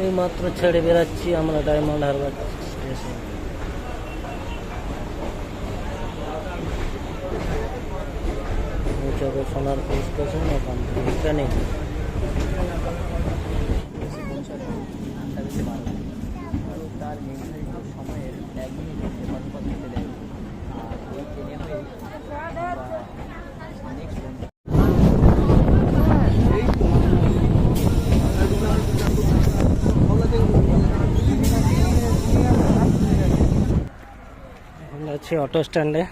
এই মাত্র ছেড়ে বেরাচ্ছি আমরা diamond Harbour station. Sonarpur station ওখান থেকে ট্রেনে তার নির্ধারিত সময়ের 1 মিনিট হেফাজত থেকে দেয়। আর ওই ট্রেনে হয়ে আমরা আছি অটো স্ট্যান্ডে।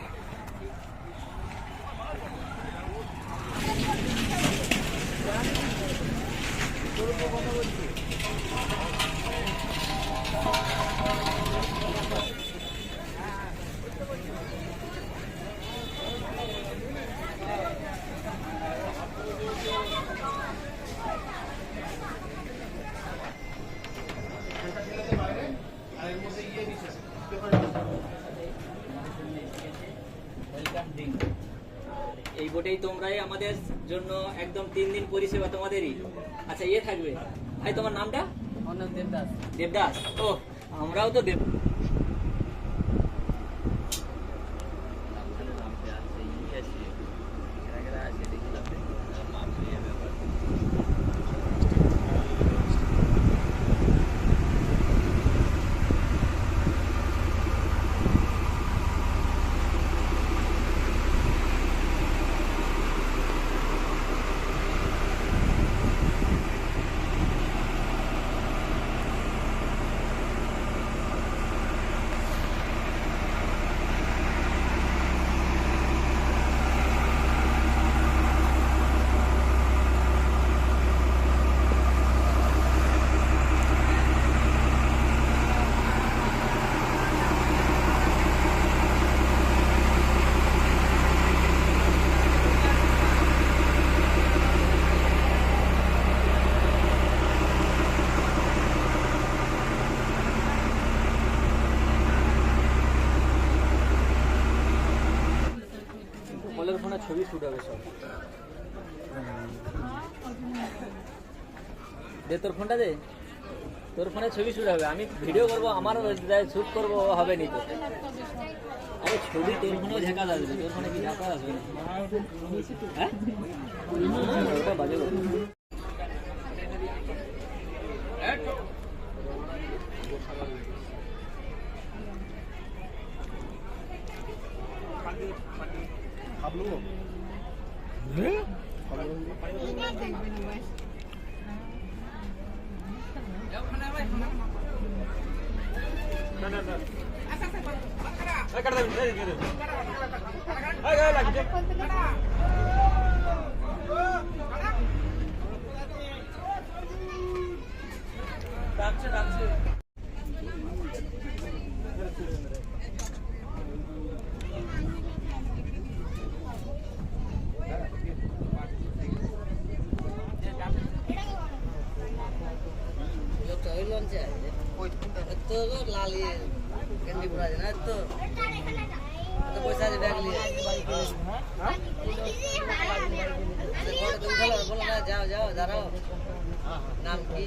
এই বোটেই তোমরাই আমাদের জন্য একদম 3 দিন পরিষেবা তোমাদেরই। আচ্ছা ইয়ে থাকবে ভাই, তোমার নামটা? দেবদাস। দেবদাস, ও আমরাও তো দেব। কলের ফোনে ছবি শুট হবে সব। দে তোর ফোনটা দে, তোর ফোনে ছবি শুট হবে। আমি ভিডিও করবো, আমার শুট করবো, হবে নি তো। আরে ছবি তোর ফোনেও ঝাঁকা আসবে, তোর ফোনে কি ঝাঁকা আসবে? হ্যাঁ ওটা বাজে কথা। যাও যাও দাঁড়াও, নাম কি?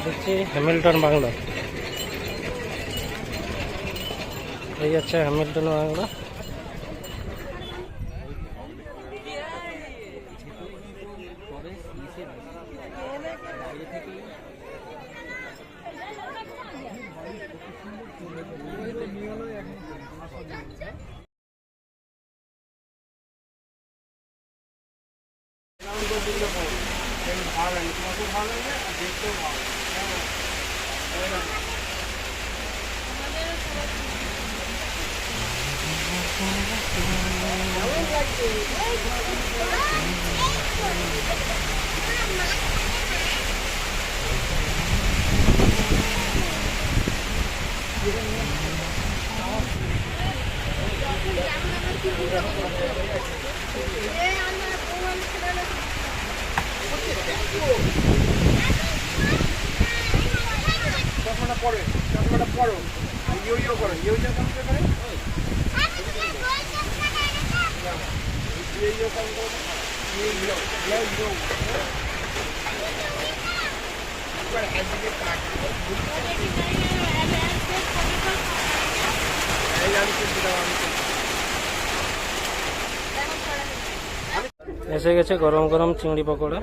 দিচ্ছি হ্যামিল্টন বাংলা। এই যাচ্ছে হ্যামিল্টন বাংলা। এসে গেছে গরম গরম চিংড়ি পকোড়া।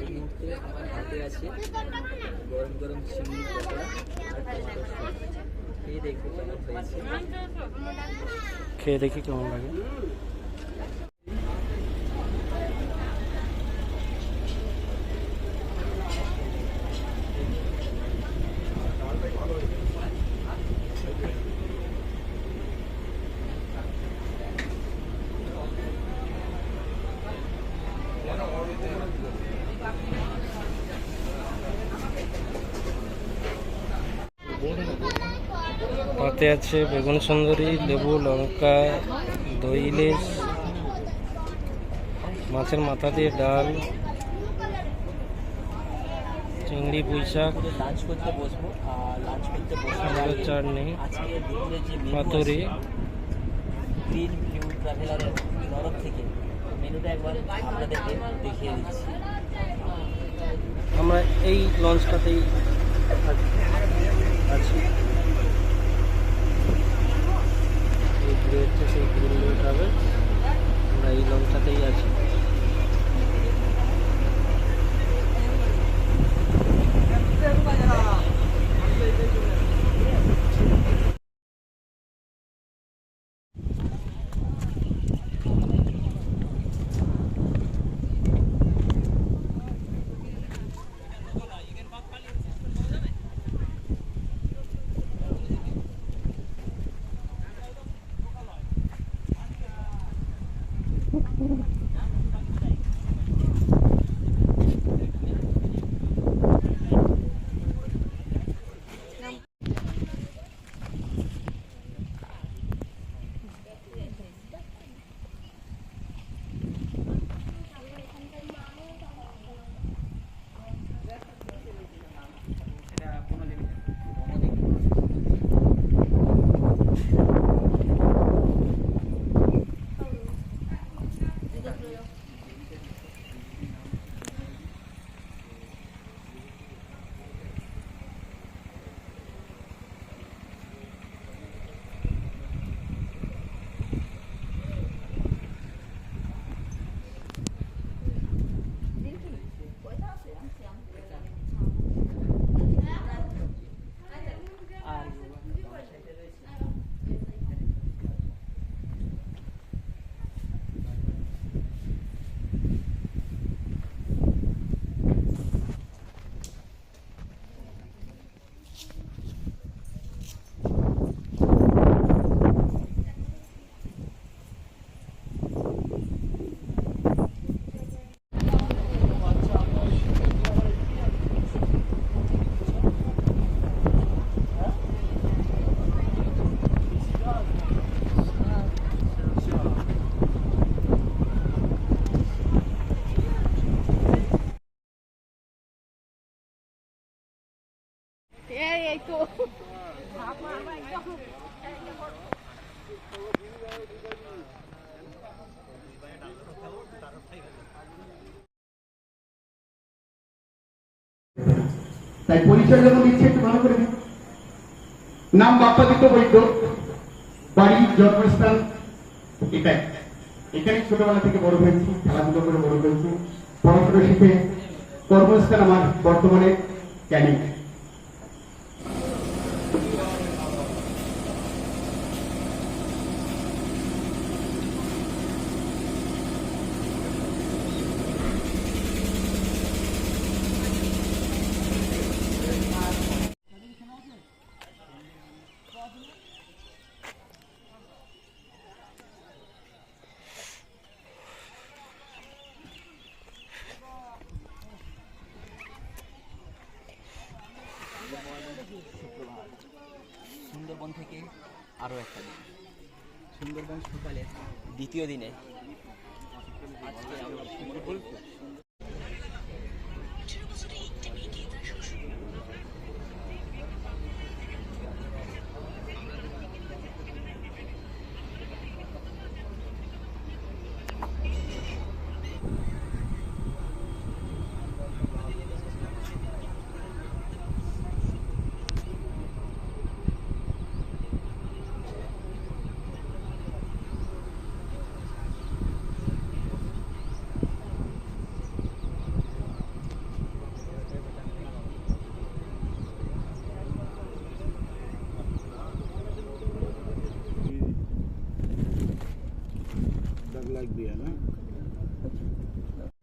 এই মুহূর্তে আমার হাতে আছে গরম গরম চিংড়ি পকোড়া আর টমেটো সস। খেয়ে দেখবো কেমন হয়েছে। খেয়ে দেখি কেমন লাগে। পাতে আছে বেগুন সুন্দরী, লেবু, লঙ্কা, দই ইলিশ, মাছের মাথা দিয়ে ডাল, চিংড়ি পুঁই শাক, লাঞ্চ করতে বসবো আর লাঞ্চ করতে আমাদের চাটনি, আজকে দুপুরে যে মেনু পাতুরি। গ্রিন ভিউ ট্রাভেলারের তরফ থেকে মেনুটা একবার আপনাদেরকে দেখিয়ে দিচ্ছি। আমরা এই লঞ্চটাতেই আছি। এই ঘুরে হচ্ছে সেই গ্রিন ভিউ ট্রাভেল, আমরা এই লঞ্চটাতেই আছি। এই তো তাই পরিচয় যখন দিচ্ছে একটু ভালো করে দিন। নাম বাপ্পাদিত্য বৈদ্য, বাড়ি জন্মস্থান এটাই। এখানে ছোটবেলা থেকে বড় হয়েছি, খেলাধুলো করে বড় হয়েছি, পড়াশোনা শিখে কর্মস্থান আমার বর্তমানে ক্যানিং। সুন্দরবন সকালে দ্বিতীয় দিনে আজকে আমরা সুন্দরবন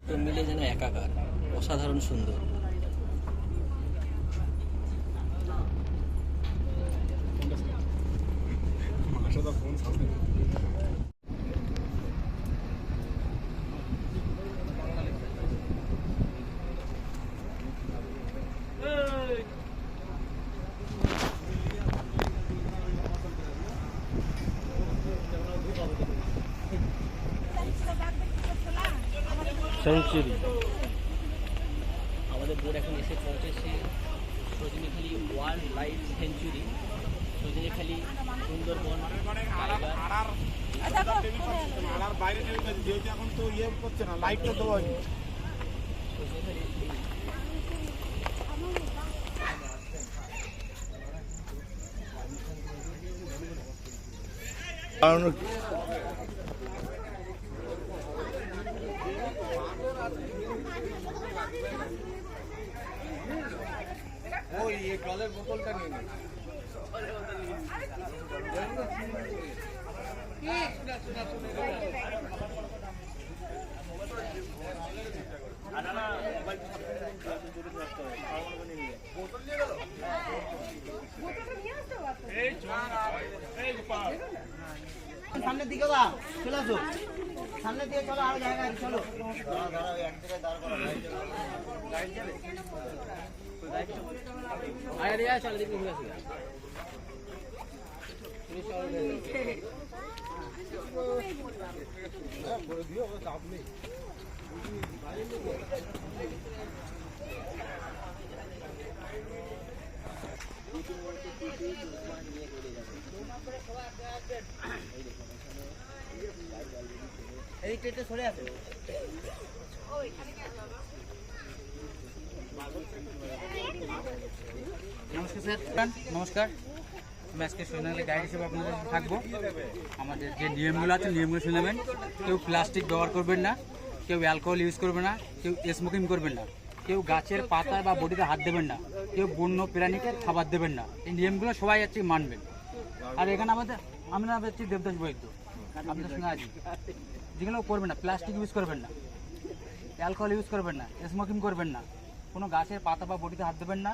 তো মিলে যেন একাকার, অসাধারণ সুন্দর। সেঞ্চুরি আমাদের বোট এখন এসে পৌঁছেছে Sajnekhali wild life century, Sajnekhali Sundarban tiger. বাইরে যেহেতু এখন তো ইয়ে করছে না, লাইটটা দেওয়া হয়নি। ওই জলের বোতলটা নিয়ে নে। সামনের দিকে বা চলে আসো, সামনের দিকে চলো, আরো জায়গা আছে, চলো। আরে চল দেখি ঘুরে আসি। এই ট্রেনটা সরে আসো। নমস্কার স্যার, নমস্কার। আমি আজকে সজনেখালি গাইড হিসেবে আপনাদের সাথে থাকবো। আমাদের যে নিয়মগুলো আছে নিয়মগুলো শুনে নেবেন। কেউ প্লাস্টিক ব্যবহার করবেন না, কেউ অ্যালকোহল ইউজ করবে না, কেউ স্মোকিং করবেন না, কেউ গাছের পাতা বা বডিতে হাত দেবেন না, কেউ বন্য প্রাণীকে খাবার দেবেন না। এই নিয়মগুলো সবাই হচ্ছে মানবেন। আর এখানে আমরা হচ্ছি দেবদাস বৈদ্য, আপনাদের সঙ্গে আছি। যেগুলো করবেন না, প্লাস্টিক ইউজ করবেন না, অ্যালকোহল ইউজ করবেন না, স্মোকিং করবেন না, কোনো গাছের পাতা বা বডিতে হাত দেবেন না,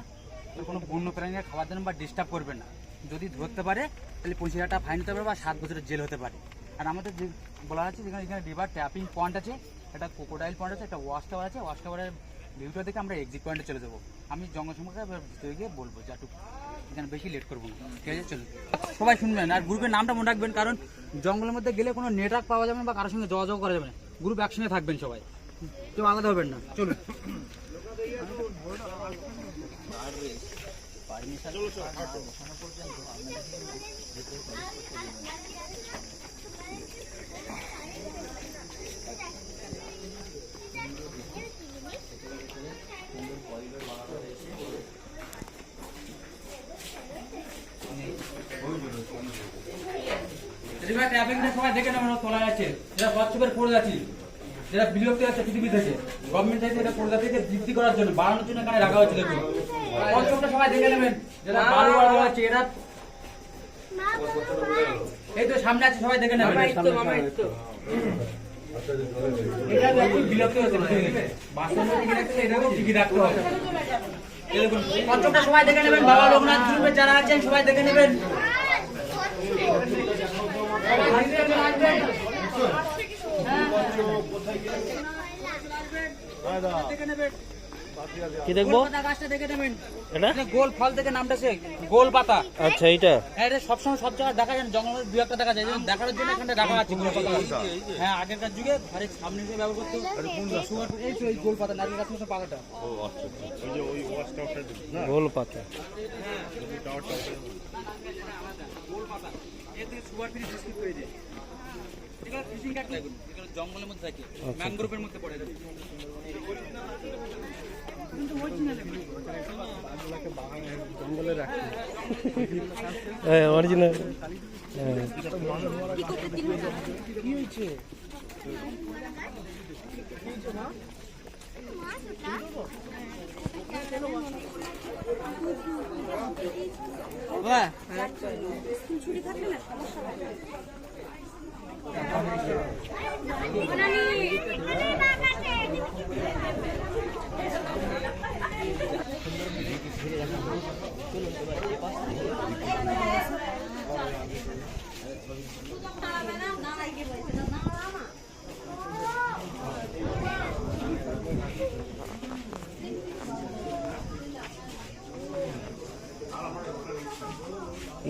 কোনো বন্য প্রাণীকে খাবার দেবেন বা ডিস্টার্ব করবেন না। যদি ধরতে পারে তাহলে 25,000 টাকা ফাইন হতে পারে বা 7 বছরের জেল হতে পারে। আর আমাদের যে বলা আছে যেখানে এখানে রিভার ট্যাপিং পয়েন্ট আছে, একটা ক্রোকোডাইল পয়েন্ট আছে, একটা ওয়াশ টাওয়ার আছে। ওয়াশ টাওয়ারের ভিউটা দেখে আমরা এক্সিট পয়েন্টে চলে যাবো। আমি জঙ্গল ভিতরে গিয়ে বলবো যে একটু এখানে বেশি লেট করবো না, ঠিক আছে? চলুন, সবাই শুনবেন আর গ্রুপের নামটা মনে রাখবেন, কারণ জঙ্গলের মধ্যে গেলে কোনো নেটওয়ার্ক পাওয়া যাবে না বা কারোর সঙ্গে যোগাযোগ করা যাবে না। গ্রুপ একসঙ্গে থাকবেন, সবাই কেউ আলাদা হবেন না। চলুন। রিভার ট্যাপিংটা সবাই দেখে নেবেন, তোলা যাচ্ছে, যারা কচ্ছপের পড়ে যাচ্ছে, যারা বিলুপ্ত যাচ্ছে পৃথিবী থেকে, গভর্নমেন্ট থেকে এটা প্রজাতিকে বৃদ্ধি করার জন্য, বাড়ানোর জন্য এখানে রাখা হয়েছে। দেখুন কচ্ছপটা সবাই দেখে নেবেন, যারা বালু বাড়া আছে এরা এই তো সামনে আছে, সবাই দেখে নেবেন। এটা দেখুন বিলুপ্ত হচ্ছে, বাস্তবে টিকে রাখতে এটাকেও টিকে রাখতে হবে। দেখুন কচ্ছপটা সবাই দেখে নেবেন, বাবা লোকনাথ গ্রুপে যারা আছেন সবাই দেখে নেবেন। কি দেখবো গোল পাতা গাছটা দেখে নেবেন, এটা? এটা গোল ফল থেকে নামটা সে গোল পাতা। আচ্ছা এইটা হ্যাঁ, এটা সবসময় সব জায়গায় দেখা যায় না, জঙ্গলের দু একটা দেখা যায়, যেমন দেখার জন্য এখানটা রাখা আছে গোল পাতা। হ্যাঁ, আগেরকার যুগে ঘরের সামনে দিয়ে ব্যবহার করতো। সুগার এই তো এই গোল পাতা, নারকেল গাছের মতো পাতাটা। গোল পাতা। গোল পাতা এর থেকে সুগার ফ্রি বিস্কুট তৈরি হয়। এগুলো ফিশিং কাট লাগবে, এগুলো জঙ্গলের মধ্যে থাকে, ম্যানগ্রোভের মধ্যে পড়ে এটা। হ্যাঁ অরিজিনাল।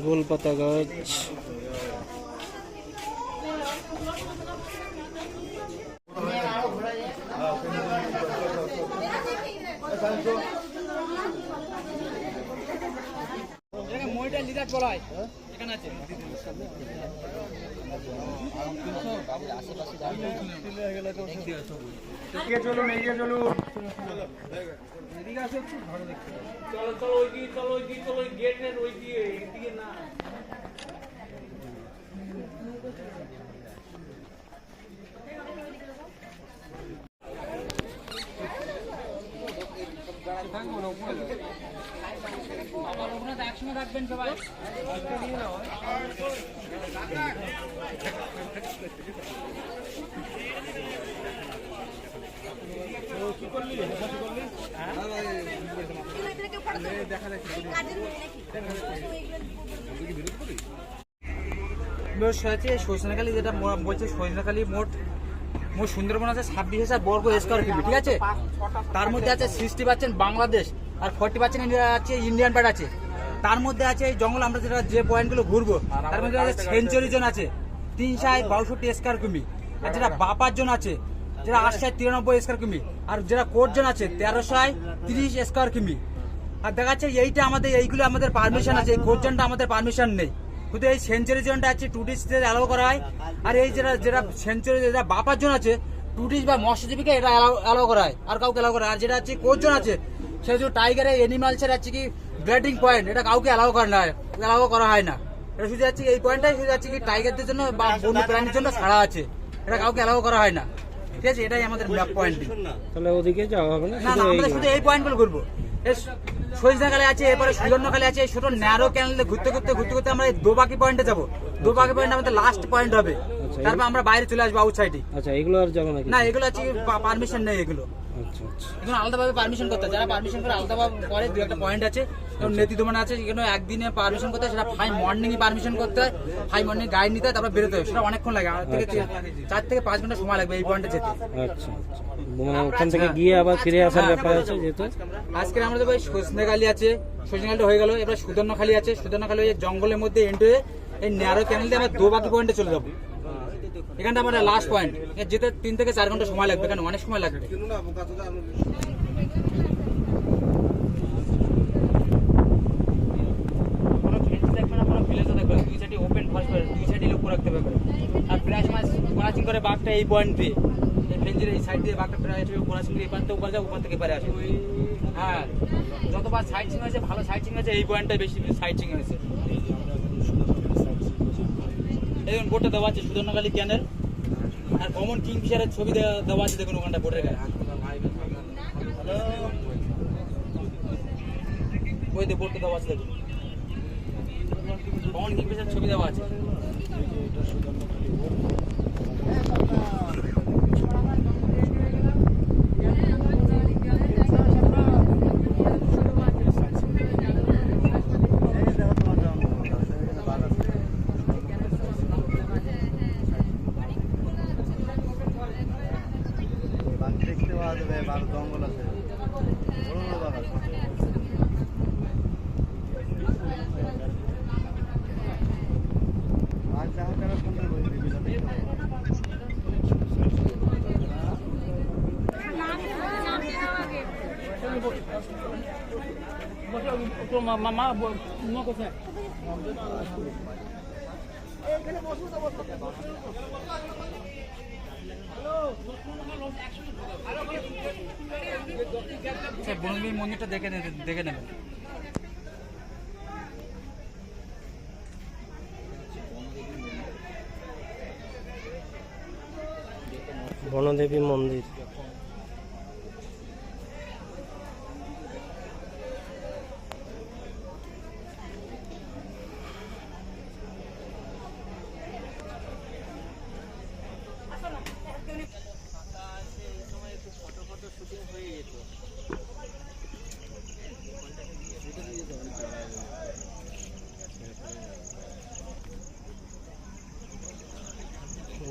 গোল পাতা গাছ। এটাকে মইটা লিডার বলা হয়, এখানে আছে। এগিয়ে চলুন, এগিয়ে চলুন। আবার ওখানে তো একসঙ্গে থাকবেন সবাই। সজনাখালী যেটা বলছে, সজনাখালী মোট সুন্দরবন আছে 26,000 বর্গ স্কোয়ার কিমি, ঠিক আছে? তার মধ্যে আছে 60% বাংলাদেশ আর 40% আছে ইন্ডিয়ান পার্ট আছে। তার মধ্যে আছে এই জঙ্গল, আমরা যে পয়েন্টগুলো ঘুরবো তার মধ্যে আছে সেঞ্চুরি জোন আছে 362 স্কোয়ার কিমি, আর যেটা বাপার জোন আছে যেটা 893 স্কোয়ার কিমি, আর যেটা কোর্ট জোন আছে 1330 স্কোয়ার কিমি। আর দেখা যাচ্ছে এইটা আমাদের, এইগুলো আমাদের পারমিশন আছে, এই কোর্ট জোনটা আমাদের পারমিশন নেই, শুধু এই সেঞ্চুরি জোনটা আছে টুরিস্টদের অ্যালাউ করা হয়। আর এই যেটা সেঞ্চুরি যেটা বাপার জোন আছে টুরিস্ট বা মৎস্যজীবীকে এটা অ্যালাউ করা হয়, আর কাউকে অ্যালাউ করা হয়। আর যেটা আছে কোর্ট জোন আছে সেটা হচ্ছে টাইগারের এনিমালসের আছে কি ব্রিডিং পয়েন্ট, এটা কাউকে অ্যালাউ করা হয় না। এটা শুধু যাচ্ছে এই পয়েন্টটাই শুধু যাচ্ছে কি টাইগারদের জন্য বা বন্য প্রাণীর জন্য ছাড়া আছে, এটা কাউকে অ্যালাউ করা হয় না, ঠিক আছে? এটাই আমাদের পয়েন্ট। তাহলে ওদিকে যাওয়া হবে না, না না, আমরা শুধু এই পয়েন্টগুলো ঘুরবো। সজনাখালী আছে, এরপরে সুবর্ণখালী আছে, ছোট ন্যারো ক্যানেলে ঘুরতে ঘুরতে আমরা এই দোবাকি পয়েন্টে যাবো। দোবাকি পয়েন্ট আমাদের লাস্ট পয়েন্ট হবে, তারপর আমরা বাইরে চলে আসবো আউটসাইডে। আচ্ছা এগুলো আর যাবো নাকি? না, এগুলো আছে পারমিশন নেই, এগুলো আচ্ছা আচ্ছা। এগুলো আলাদাভাবে পারমিশন করতে হয়। যারা পারমিশন করে আলাদাভাবে করে, দু একটা পয়েন্ট আছে যেমন নেতি দোমান আছে, এখানে একদিনে পারমিশন করতে হয়, সেটা 5 মর্নিংয়ে পারমিশন করতে হয়, 5 মর্নিং গাইড নিতে হয়, তারপর বেরোতে হয়, সেটা অনেকক্ষণ লাগে, 4 থেকে 5 ঘন্টা সময় লাগবে এই পয়েন্টে যেতে। আচ্ছা আচ্ছা, মানে ওখান থেকে গিয়ে আবার ফিরে আসার ব্যাপার আছে যেহেতু। আজকে আমরা যাবো সজনাখালী আছে, সজনাখালীটা হয়ে গেল, এবার সুবর্ণখালী আছে, সুবর্ণখালী ওই জঙ্গলের মধ্যে এন্ট্রি হয়ে এই ন্যারো ক্যানেল দিয়ে আমরা দোবাকি পয়েন্টে চলে যাবো। এখানটা আমাদের লাস্ট পয়েন্ট, যেতে 3 থেকে 4 ঘন্টা সময় লাগবে, এখানে অনেক সময় লাগবে। দুই সাইডে ওপেন ফার্স্ট, দুই সাইডে লক্ষ্য রাখতে হবে। আর প্রায় সময় ক্রসিং করে বাঘটা এই পয়েন্ট দিয়ে, এই ফেঞ্জের এই সাইড দিয়ে বাঘটা প্রায় ক্রসিং করে এপার থেকে উপরে যায়, উপর থেকে পারে আসে। হ্যাঁ, যতবার সাইড সিং হয়েছে, ভালো সাইড সিং হয়েছে, এই পয়েন্টটাই বেশি সাইড সিং হয়েছে। এই বোর্ডটা দেওয়া আছে সুবর্ণখালী ক্যানেল, আর কমন কিংফিশারের ছবি দেওয়া আছে, দেখুন ওখানটা বোর্ডের গায়ে। ওই যে বোর্ডটা দেওয়া আছে, দেখুন কমন কিংফিশারের ছবি দেওয়া আছে। দেখতে পাওয়া যাবে, জঙ্গল আছে। আচ্ছা বনদেবী মন্দিরটা দেখে নেবেন। বনদেবী মন্দির।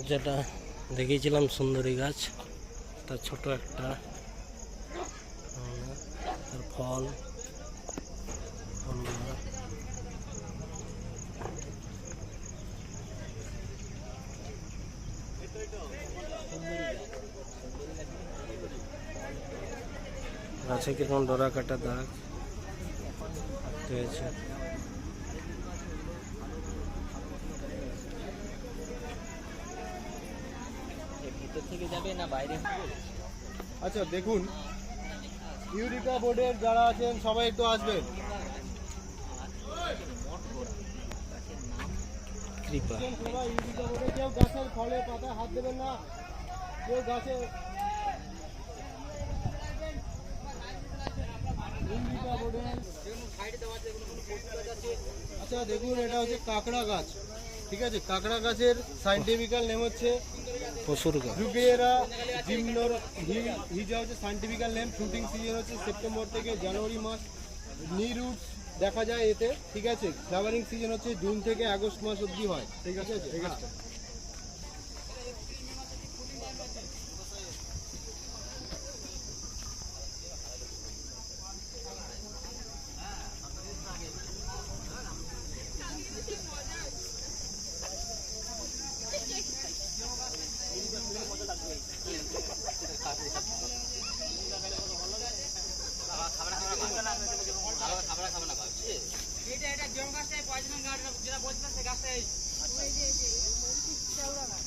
যেটা দেখিয়েছিলাম সুন্দরী গাছ, তার ছোট একটা তার ফল গাছে কিরকম ডোরা কাটা দাগ রয়েছে। ভিতর থেকে যাবে না বাইরে? আচ্ছা দেখুন, ইউরিকা বোর্ডের যারা আছেন সবাই একটু আসবেন। কৃপা সবাই ইউরিকা বোর্ডে, কেউ গাছের ফলে পাতায় হাত দেবেন না, কেউ গাছে ইউরিকা বোর্ডের। আচ্ছা দেখুন, এটা হচ্ছে কাঁকড়া গাছ, ঠিক আছে? কাঁকড়া গাছের সাইন্টিফিক্যাল নেম হচ্ছে পশুর গাছ। জুগেরা জিমনোর হিজা হচ্ছে সাইন্টিফিক্যাল নেম। ফ্রুটিং সিজন হচ্ছে সেপ্টেম্বর থেকে জানুয়ারি মাস। নি রুটস দেখা যায় এতে, ঠিক আছে? ফ্লাওয়ারিং সিজন হচ্ছে জুন থেকে আগস্ট মাস অবধি হয়, ঠিক আছে? ঠিক আছে।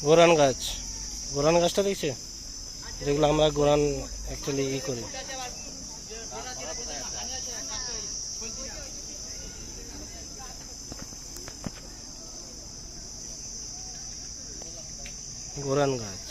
গোরান গাছ, গোরান গাছটা দেখছে, যেগুলো আমরা গোরান অ্যাকচুয়ালি করি। গোরান গাছ।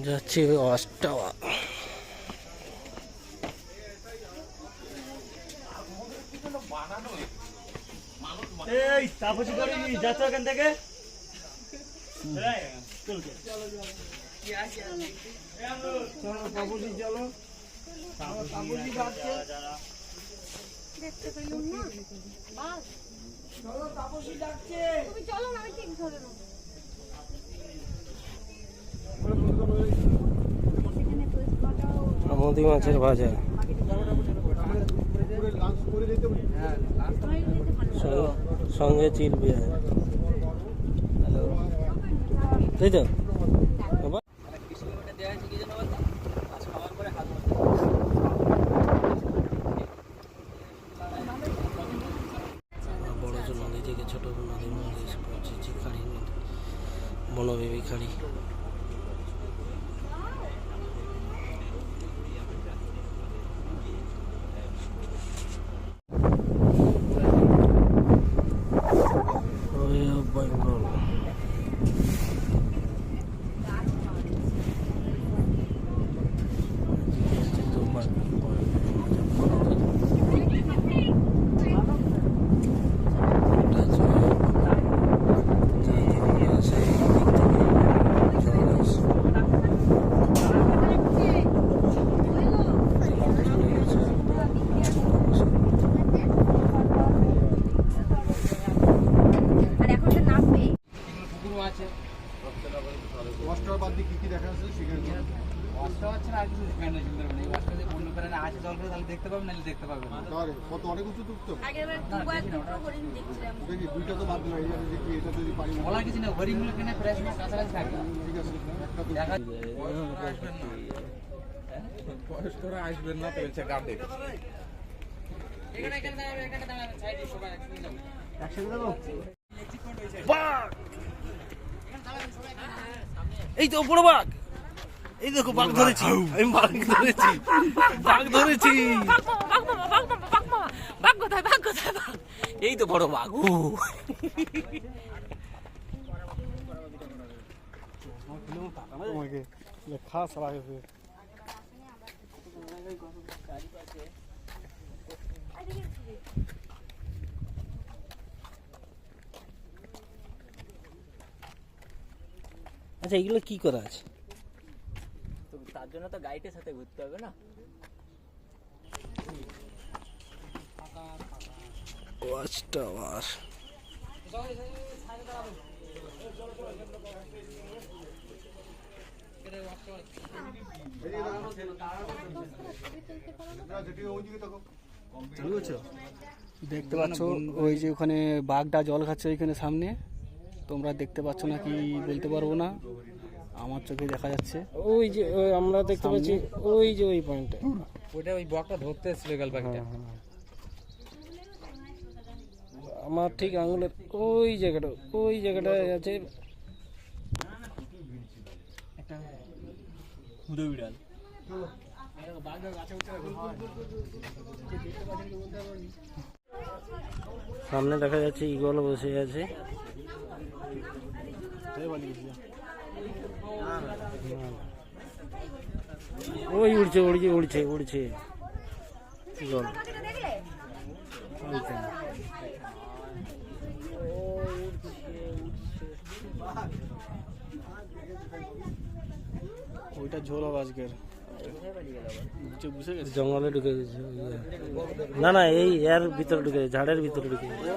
যাচ্ছি অষ্টাওয়া। এই তাপসী করে যাচ্ছ এখান থেকে। চলো তাপসী, চলো তাপসী যাচ্ছে। দেখতে পেলাম না বাস। চলো তাপসী যাচ্ছে। তুমি চলো না, আমি ঠিক ধরে নেব। সেখানে তো স্পটাও আমুদি মাছের ভাজা, সঙ্গে চিল বিয়ার, তাই তো? কিলোমিটার দেওয়া আছে কি যেন বলতো? মাছ খাওয়ার পরে হাত বড় নদী থেকে ছোট নদীর মধ্যে এসে পৌঁছেছি খাড়ি নদী, বনবেবী খাড়ি। বেঙ্গল গাছে জল করে তাহলে দেখতে পাবেন, নাহলে দেখতে পাবেন না। তাহলে কত অনেক উঁচু তুক তো আগেরবার দুবার দুটো হরিণ দেখছিলাম। দেখি দুইটা তো বাদ দিলাম, এই আর দেখি এটা যদি পারি না। বলার কিছু নেই, হরিণগুলো কিনে ফ্রেশ মাছ কাছাকাছি থাকে। ঠিক আছে একটা তো দেখা বয়স্করা আসবেন না তো হচ্ছে গাবে। বাঘ! এই তো বড় বাঘ, এই দেখো বাঘ ধরেছি, আমি বাঘ ধরেছি, বাঘ ধরেছি। বাঘ কোথায়, বাঘ কোথায়, বাঘ? এই তো বড় বাঘ। খাস লাগে আচ্ছা এগুলো কি করা আছে? তো তার জন্য তো গাইডের সাথে ঘুরতে হবে না? Watch tower. দেখতে পাচ্ছ ওই যে ওখানে বাঘটা জল খাচ্ছে ওইখানে সামনে, তোমরা দেখতে পাচ্ছ না কি বলতে পারবো না, আমার চোখে দেখা যাচ্ছে। ওই যে আমরা দেখতে পাচ্ছি ওই যে ওই পয়েন্টটা, ওটা ওই বকটা ধরতে এসেছিল গাল পাখিটা। আমার ঠিক আঙুলের ওই জায়গাটা আছে। সামনে দেখা যাচ্ছে ঈগল বসে আছে। ওই উড়ছে উড়ছে উড়ছে উড়ছে ঈগল। ওইটা ঝোল হবে আজকের, বুঝে গেছে জঙ্গলে ঢুকে গেছে। না না, এই এর ভিতরে ঢুকে গেছে, ঝাড়ের ভিতরে ঢুকে গেছে।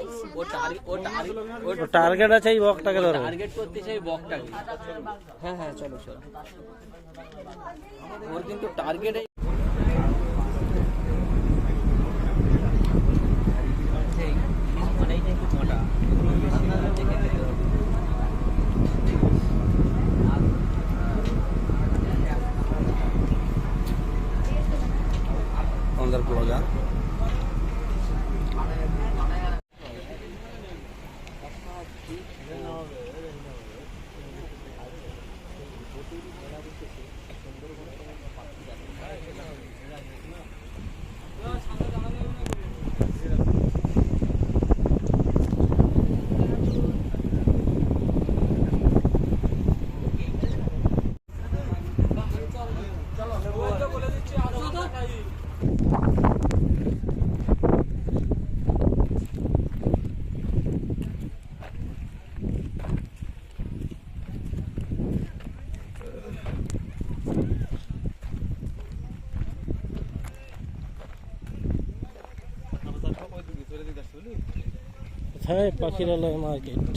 টার্গেট আছে এই বকটাকে ধরো। টার্গেট করতে চাই বকটাকে। হ্যাঁ হ্যাঁ, চলো চলো। ওর কিন্তু টার্গেট अंदर प्लाजा है पाखीरालय मार्केट।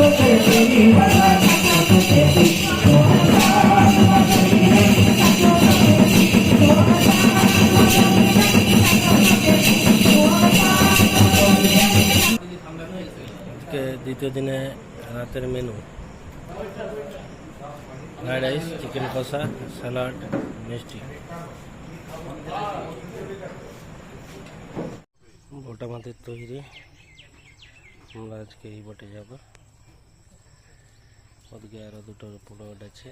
আজকে দ্বিতীয় দিনে রাতের মেনু ফ্রাইড রাইস, চিকেন কষা, স্যালাড, মিষ্টি। বট আমাদের তৈরি, আমরা আজকে এই বটে যাব। ওদিকে আরো দুটো প্লট আছে।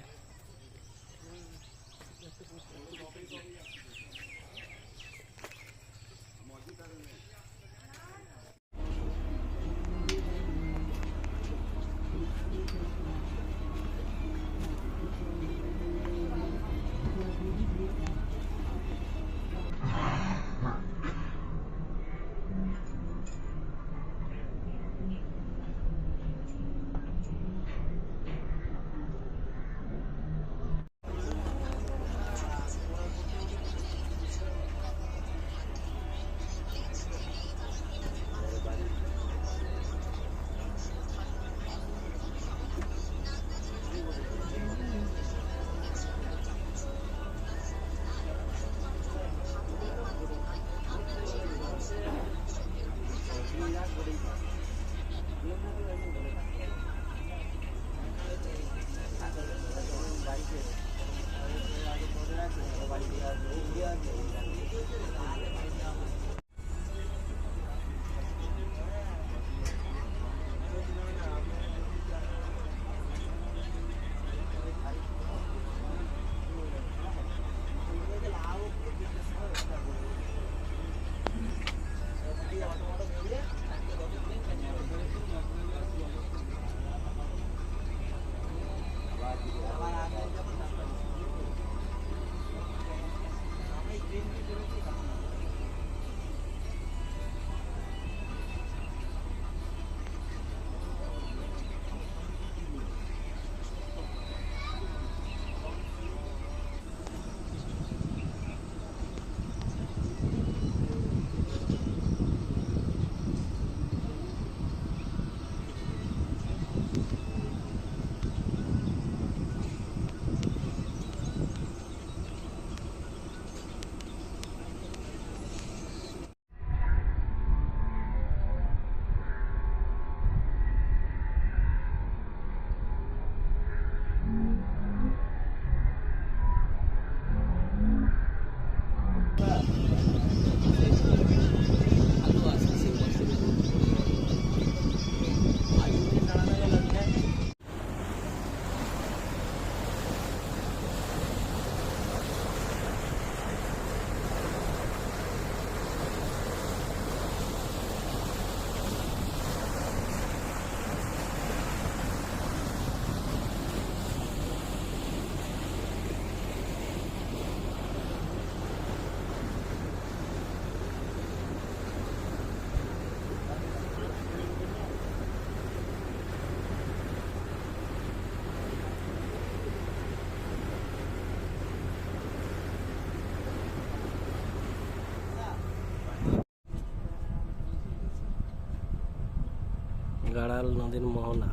গাড়াল নদীর মোহনা।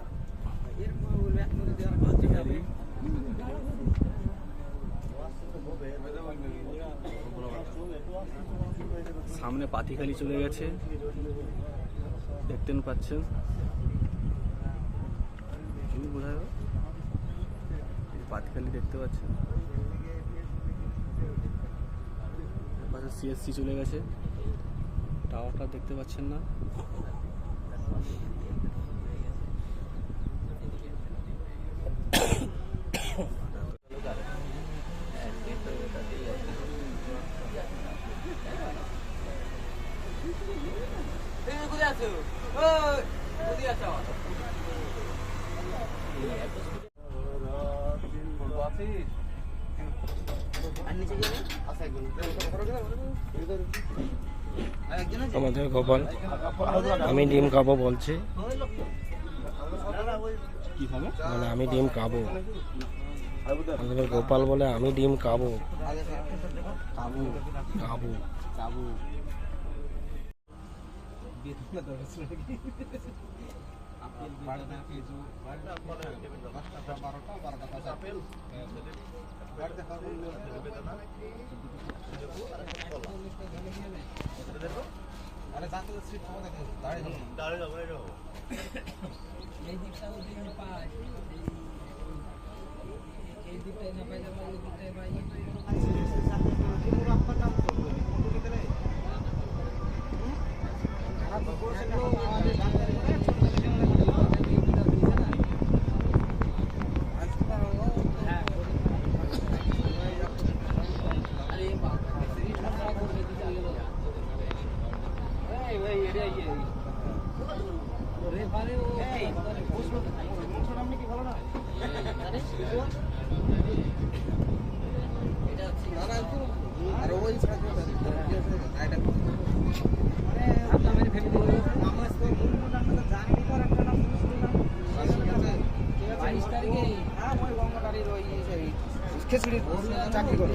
সামনে পাতিখালি চলে গেছে, দেখতেন পাচ্ছেন। বোঝা পাতিখালি দেখতে পাচ্ছেন। পাশে সিএসসি চলে গেছে, টাওয়ারটা দেখতে পাচ্ছেন না। আমাদের গোপাল আমি ডিম খাবো বলছে, মানে আমি ডিম খাবো। আমাদের গোপাল বলে আমি ডিম খাবো খাবো খাবো খাবো। চাকরি করে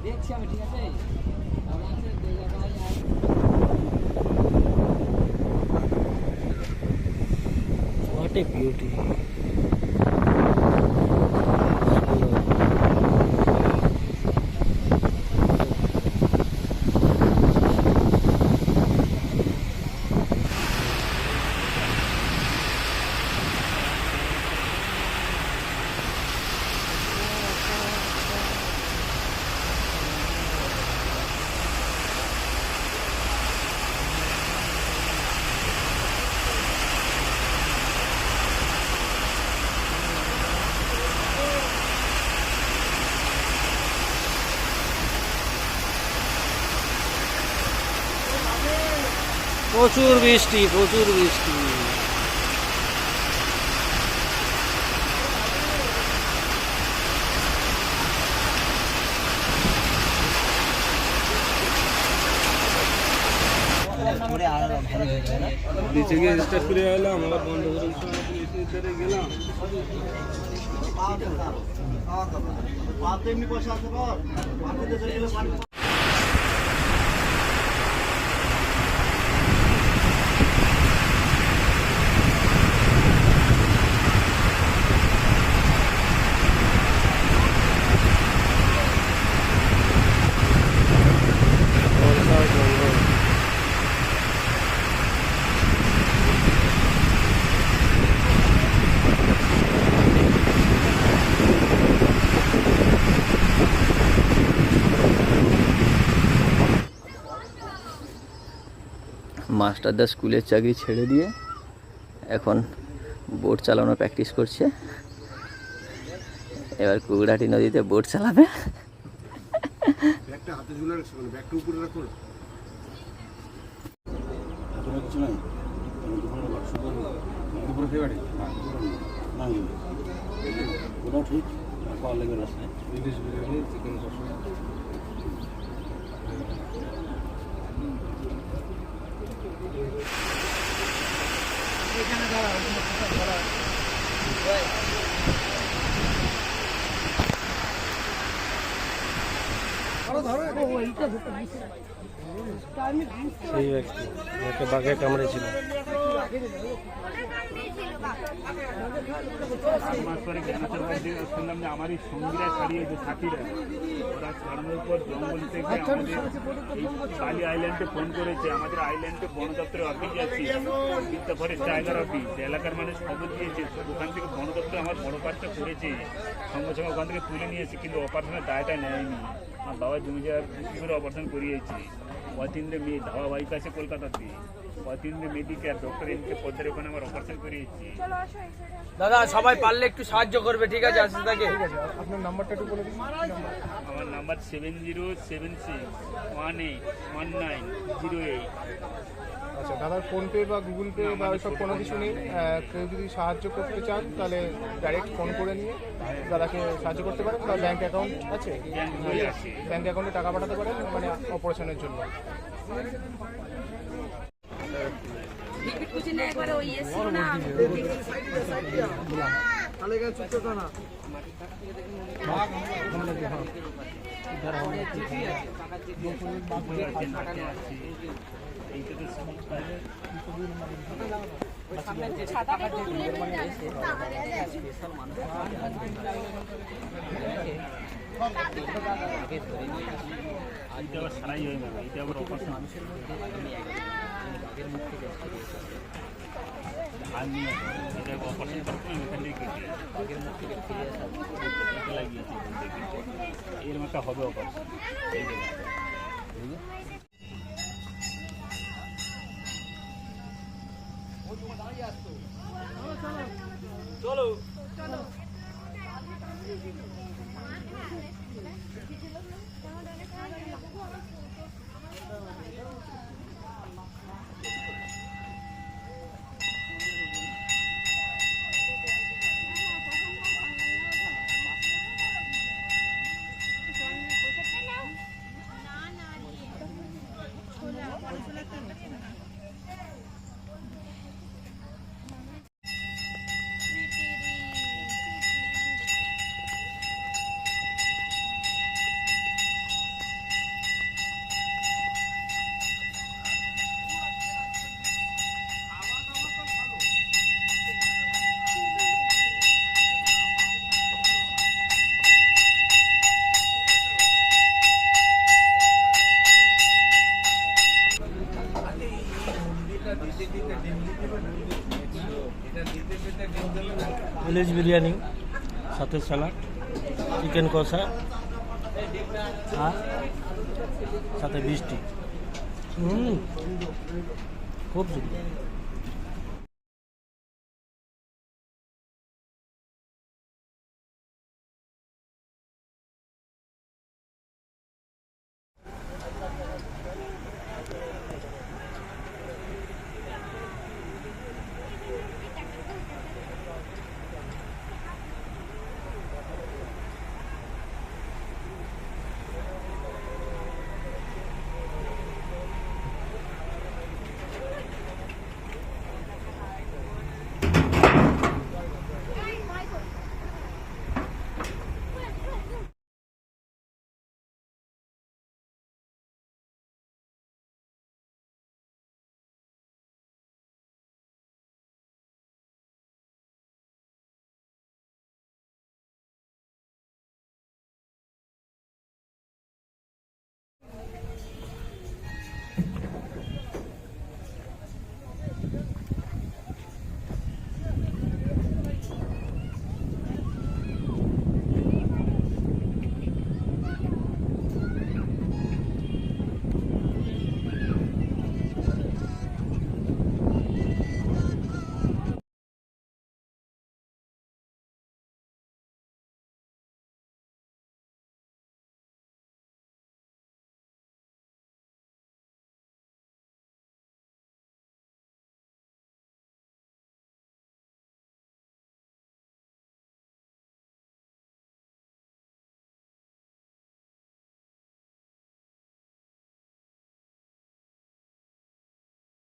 দেখছি আমি, ঠিক আছে? What a beauty. প্রচুর বৃষ্টি, প্রচুর বৃষ্টি। নিচে গিয়ে স্টার্ট করে এলাম, আবার বন্ধ করে গেলাম। এমনি পয়সা আছে পর মাস্টারদা স্কুলের চাকরি ছেড়ে দিয়ে এখন বোট চালানো প্র্যাকটিস করছে। এবার কুগড়াটি নদীতে বোট চালাবে। ব্যাগটা হাতে ঝুলে রাখছো, ব্যাগটা উপরে রাখো। কিছু নাই, দুপুরে খেয়ে বাড়ি না, ওটাও ঠিক পাওয়ার লেগে রাস্তায় ইলিশ বিরিয়ানি, চিকেন কষা। সেই ব্যক্তি যাকে বাঘে কামড়েছিল। শুনলাম যে আমারই সঙ্গীরা ছাড়িয়ে যে সাথীরা, ওরা ছাড়ানোর পর জঙ্গল থেকে আমাদের এই বালি আইল্যান্ডে ফোন করেছে। আমাদের আইল্যান্ডে বন দপ্তরের অফিস আছে, বিদ্যা ফরেস্ট টাইগার অফিস, এলাকার মানুষ খবর দিয়েছে। ওখান থেকে বন দপ্তর আমার বড় কাজটা করেছে, সঙ্গে সঙ্গে ওখান থেকে তুলে নিয়েছে, কিন্তু অপারেশনের দায়টা নেয়নি। আমার বাবা জমি জায়গা বিক্রি করে অপারেশন করিয়েছে। অতীন্দ্র মেয়ে ধারাবাহিক আছে কলকাতাতে, Atindra medical doctor M K পদ্মার ওখানে আমার অপারেশন করিয়েছি। দাদা সবাই পারলে একটু সাহায্য করবে, ঠিক আছে? আসতে থাকে। আপনার নাম্বারটা একটু বলে দিন। আমার নাম্বার 7076181908। আচ্ছা, দাদার ফোনপে বা গুগল পে বা ওইসব কোনো কিছু নেই। কেউ যদি সাহায্য করতে চান তাহলে ডাইরেক্ট ফোন করে নিয়ে দাদাকে সাহায্য করতে পারেন, বা ব্যাংক অ্যাকাউন্ট আছে, ব্যাংক অ্যাকাউন্টে টাকা পাঠাতে পারেন, মানে অপারেশনের জন্য। বুঝি না একবার ওই এসেছিল না ছাতাটা তো তুলে নিয়ে আসছে এটা আবার সারাই হয়ে যাবে, এটা আবার অপারেশন আর নিয়ে এটা অপারেশন করতে এখান থেকে কেটে লাগিয়েছে এর একটা হবে অপারেশন চলো ভেজ বিরিয়ানি, সাথে স্যালাড, চিকেন কষা আর সাথে মিষ্টি। খুব সুন্দর।